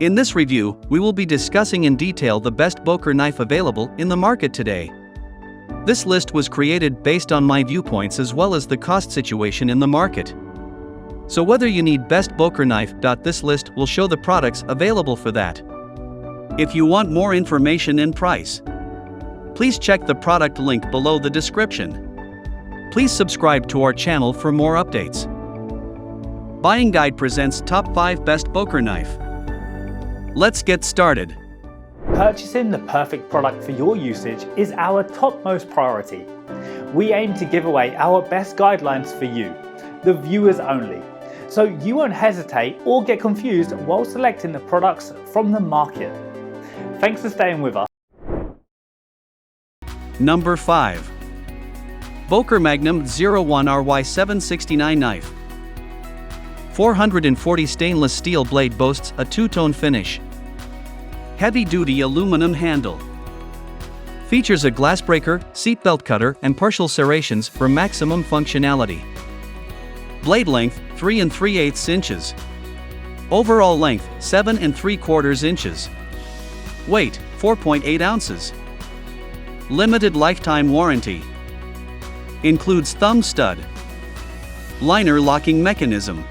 In this review, we will be discussing in detail the best Boker knife available in the market today. This list was created based on my viewpoints as well as the cost situation in the market. So whether you need best Boker knife, this list will show the products available for that. If you want more information and price, please check the product link below the description. Please subscribe to our channel for more updates. Buying Guide presents Top 5 Best Boker Knife. Let's get started. Purchasing the perfect product for your usage is our topmost priority. We aim to give away our best guidelines for you, the viewers only, so you won't hesitate or get confused while selecting the products from the market. Thanks for staying with us. Number 5. Boker Magnum 01 RY769 Knife. 440 stainless steel blade boasts a two-tone finish. Heavy-duty aluminum handle. Features a glass breaker, seatbelt cutter, and partial serrations for maximum functionality. Blade length 3 3/8 inches. Overall length 7 3/4 inches. Weight 4.8 ounces. Limited lifetime warranty. Includes thumb stud. Liner locking mechanism.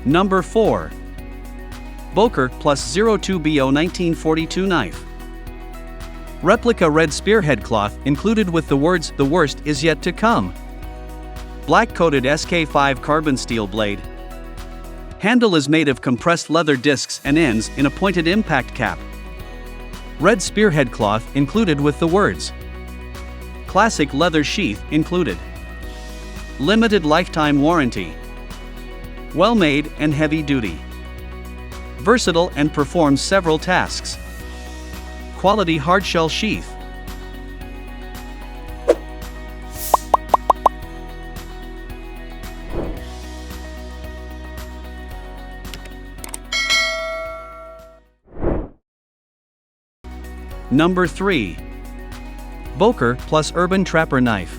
Number 4. Boker Plus 02BO 1942 Knife. Replica red spearhead cloth included with the words "The worst is yet to come." Black-coated SK5 carbon steel blade. Handle is made of compressed leather discs and ends in a pointed impact cap. Red spearhead cloth included with the words. Classic leather sheath included. Limited lifetime warranty. Well made and heavy duty. Versatile and performs several tasks. Quality hardshell sheath. Number 3. Boker Plus Urban Trapper Knife.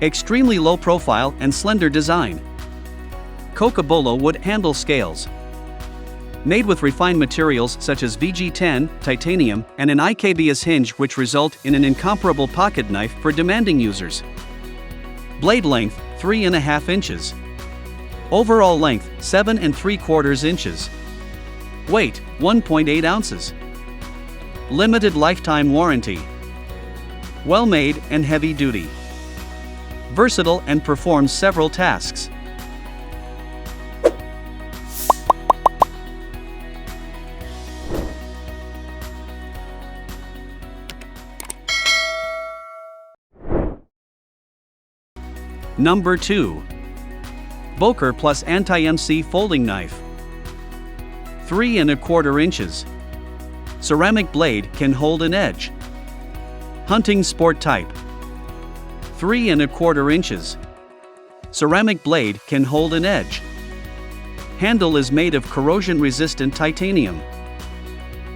Extremely low profile and slender design. Cocobolo wood handle scales. Made with refined materials such as VG10, titanium, and an IKBS hinge which result in an incomparable pocket knife for demanding users. Blade length 3.5 inches. Overall length 7 3/4 inches. Weight 1.8 ounces. Limited lifetime warranty. Well made and heavy duty. Versatile and performs several tasks. Number 2. Boker Plus Anti-MC Folding Knife. 3 1/4 inches. Ceramic blade can hold an edge. Hunting sport type. 3 1/4 inches. Ceramic blade can hold an edge. Handle is made of corrosion-resistant titanium.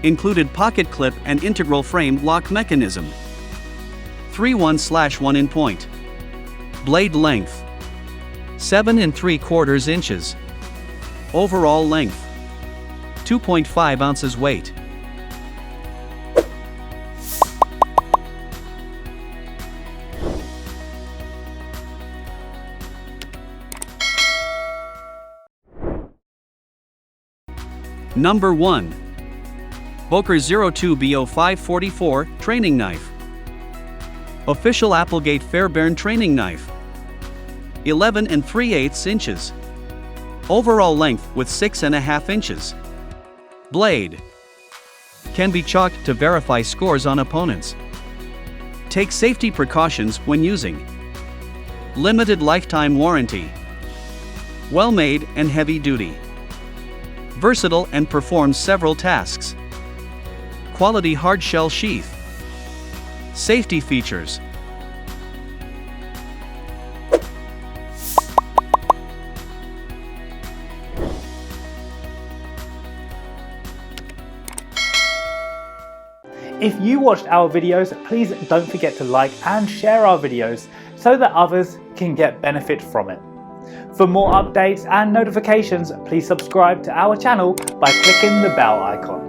Included pocket clip and integral frame lock mechanism. 3/1/1 in point. Blade length 7 3/4 inches. Overall length 2.5 ounces weight. Number 1. Boker 02BO 544 Training Knife. Official Applegate Fairbairn Training Knife. 11 3/8 inches. Overall length with 6.5 inches. Blade can be chalked to verify scores on opponents. Take safety precautions when using. Limited lifetime warranty. Well made and heavy duty. Versatile and performs several tasks. Quality hardshell sheath. Safety features. If you watched our videos, please don't forget to like and share our videos so that others can get benefit from it. For more updates and notifications, please subscribe to our channel by clicking the bell icon.